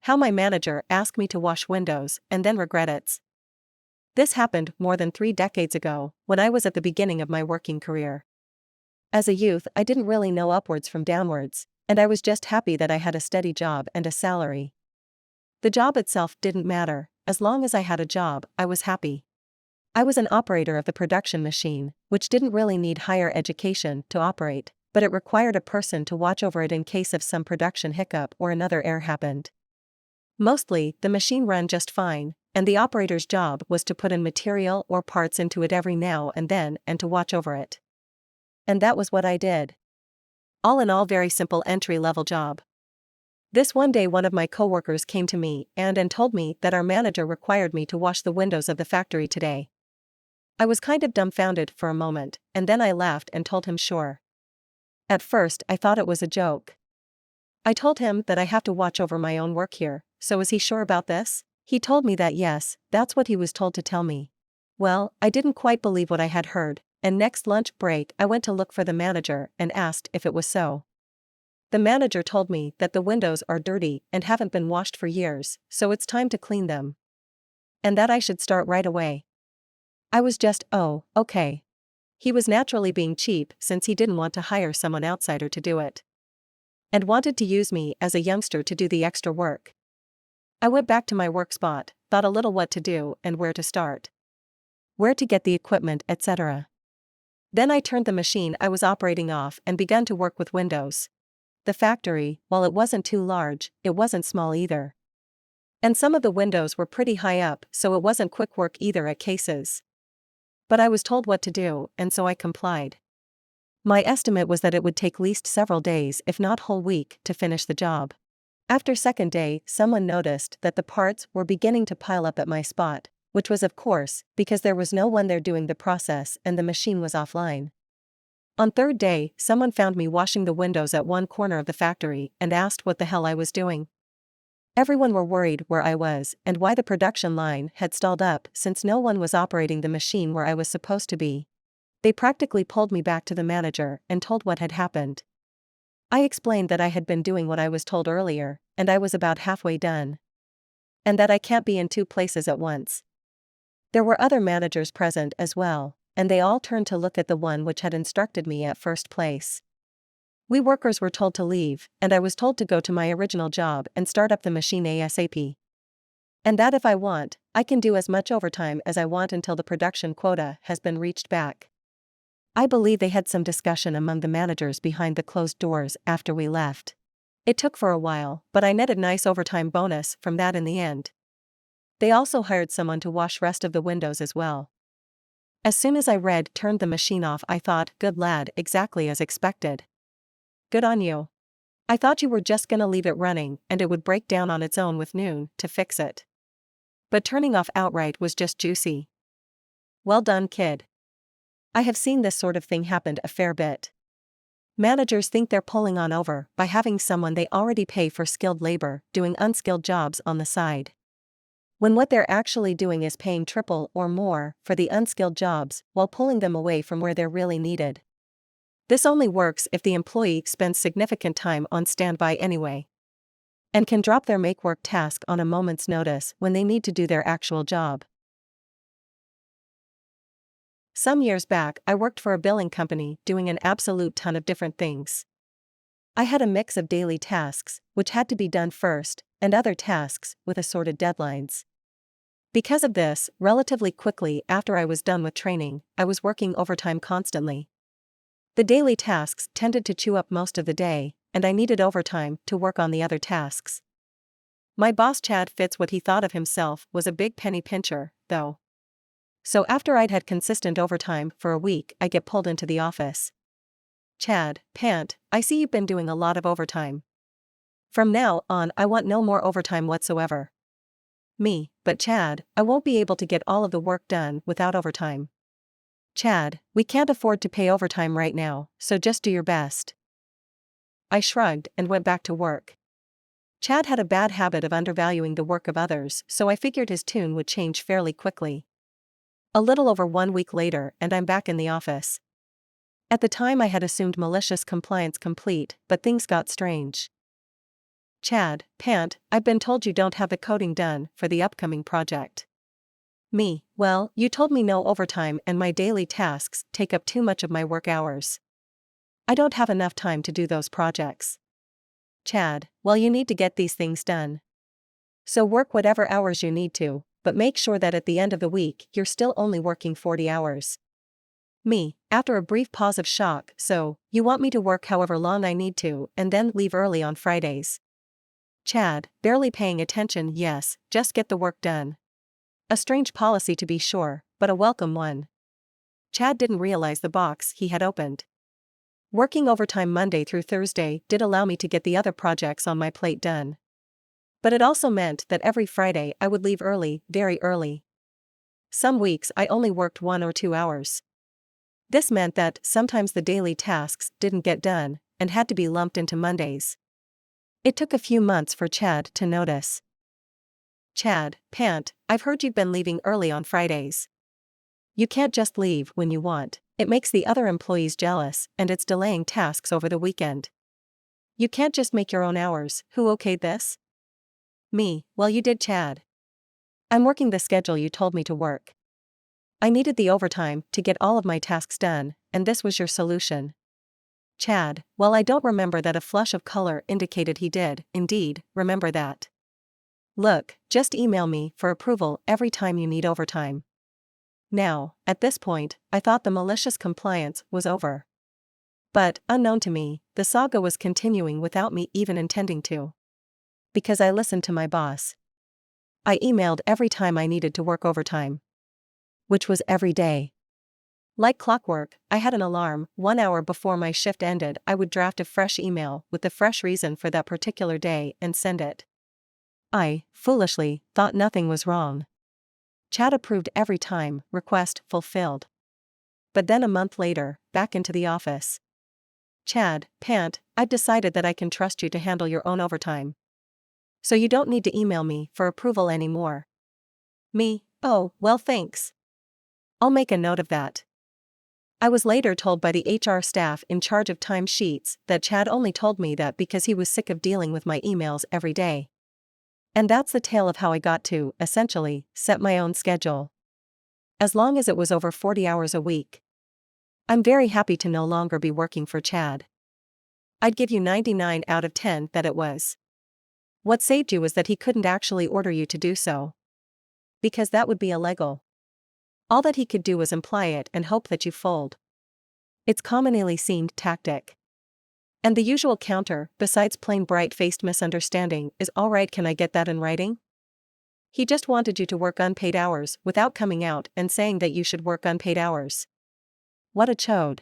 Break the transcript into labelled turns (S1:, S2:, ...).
S1: How my manager asked me to wash windows and then regret it. This happened more than 3 decades ago, when I was at the beginning of my working career. As a youth, I didn't really know upwards from downwards, and I was just happy that I had a steady job and a salary. The job itself didn't matter, as long as I had a job, I was happy. I was an operator of the production machine, which didn't really need higher education to operate, but it required a person to watch over it in case of some production hiccup or another error happened. Mostly, the machine ran just fine, and the operator's job was to put in material or parts into it every now and then and to watch over it. And that was what I did. All in all, very simple entry-level job. This one day one of my coworkers came to me and told me that our manager required me to wash the windows of the factory today. I was kind of dumbfounded for a moment, and then I laughed and told him sure. At first I thought it was a joke. I told him that I have to watch over my own work here, so is he sure about this? He told me that yes, that's what he was told to tell me. Well, I didn't quite believe what I had heard, and next lunch break I went to look for the manager and asked if it was so. The manager told me that the windows are dirty and haven't been washed for years, so it's time to clean them. And that I should start right away. I was just, oh, okay. He was naturally being cheap since he didn't want to hire someone outsider to do it. And wanted to use me as a youngster to do the extra work. I went back to my work spot, thought a little what to do and where to start. Where to get the equipment, etc. Then I turned the machine I was operating off and began to work with windows. The factory, while it wasn't too large, it wasn't small either. And some of the windows were pretty high up, so it wasn't quick work either at cases. But I was told what to do, and so I complied. My estimate was that it would take least several days, if not whole week, to finish the job. After second day, someone noticed that the parts were beginning to pile up at my spot, which was of course, because there was no one there doing the process and the machine was offline. On third day, someone found me washing the windows at one corner of the factory and asked what the hell I was doing. Everyone were worried where I was and why the production line had stalled up since no one was operating the machine where I was supposed to be. They practically pulled me back to the manager and told what had happened. I explained that I had been doing what I was told earlier, and I was about halfway done. And that I can't be in 2 places at once. There were other managers present as well, and they all turned to look at the one which had instructed me at first place. We workers were told to leave, and I was told to go to my original job and start up the machine ASAP. And that if I want, I can do as much overtime as I want until the production quota has been reached back. I believe they had some discussion among the managers behind the closed doors after we left. It took for a while, but I netted nice overtime bonus from that in the end. They also hired someone to wash rest of the windows as well. As soon as I turned the machine off, I thought, good lad, exactly as expected. Good on you. I thought you were just gonna leave it running and it would break down on its own with noon to fix it. But turning off outright was just juicy. Well done, kid. I have seen this sort of thing happen a fair bit. Managers think they're pulling on over by having someone they already pay for skilled labor doing unskilled jobs on the side. When what they're actually doing is paying triple or more for the unskilled jobs while pulling them away from where they're really needed. This only works if the employee spends significant time on standby anyway. And can drop their make-work task on a moment's notice when they need to do their actual job. Some years back, I worked for a billing company doing an absolute ton of different things. I had a mix of daily tasks, which had to be done first, and other tasks with assorted deadlines. Because of this, relatively quickly after I was done with training, I was working overtime constantly. The daily tasks tended to chew up most of the day, and I needed overtime to work on the other tasks. My boss Chad fits what he thought of himself was a big penny pincher, though. So after I'd had consistent overtime for a week, I get pulled into the office. Chad, pant, I see you've been doing a lot of overtime. From now on, I want no more overtime whatsoever. Me, but Chad, I won't be able to get all of the work done without overtime. Chad, we can't afford to pay overtime right now, so just do your best. I shrugged and went back to work. Chad had a bad habit of undervaluing the work of others, so I figured his tune would change fairly quickly. A little over 1 week later, and I'm back in the office. At the time I had assumed malicious compliance complete, but things got strange. Chad, pant, I've been told you don't have the coding done for the upcoming project. Me, well, you told me no overtime and my daily tasks take up too much of my work hours. I don't have enough time to do those projects. Chad, well, you need to get these things done. So work whatever hours you need to, but make sure that at the end of the week you're still only working 40 hours. Me, after a brief pause of shock, so, you want me to work however long I need to and then leave early on Fridays. Chad, barely paying attention, yes, just get the work done. A strange policy to be sure, but a welcome one. Chad didn't realize the box he had opened. Working overtime Monday through Thursday did allow me to get the other projects on my plate done. But it also meant that every Friday I would leave early, very early. Some weeks I only worked 1 or 2 hours. This meant that sometimes the daily tasks didn't get done and had to be lumped into Mondays. It took a few months for Chad to notice. Chad, pant, I've heard you've been leaving early on Fridays. You can't just leave when you want. It makes the other employees jealous and it's delaying tasks over the weekend. You can't just make your own hours. Who okayed this? Me, well, you did, Chad. I'm working the schedule you told me to work. I needed the overtime to get all of my tasks done, and this was your solution. Chad, well, I don't remember that. A flush of color indicated he did, indeed, remember that. Look, just email me for approval every time you need overtime. Now, at this point, I thought the malicious compliance was over. But, unknown to me, the saga was continuing without me even intending to. Because I listened to my boss. I emailed every time I needed to work overtime. Which was every day. Like clockwork, I had an alarm. 1 hour before my shift ended, I would draft a fresh email with the fresh reason for that particular day and send it. I, foolishly, thought nothing was wrong. Chad approved every time, request fulfilled. But then a month later, back into the office. Chad, pant, I've decided that I can trust you to handle your own overtime. So you don't need to email me for approval anymore. Me, oh, well, thanks. I'll make a note of that. I was later told by the HR staff in charge of time sheets that Chad only told me that because he was sick of dealing with my emails every day. And that's the tale of how I got to, essentially, set my own schedule. As long as it was over 40 hours a week. I'm very happy to no longer be working for Chad. I'd give you 99 out of 10 that it was. What saved you was that he couldn't actually order you to do so. Because that would be illegal. All that he could do was imply it and hope that you fold. It's commonly seen tactic. And the usual counter, besides plain bright-faced misunderstanding, is alright, can I get that in writing? He just wanted you to work unpaid hours without coming out and saying that you should work unpaid hours. What a chode.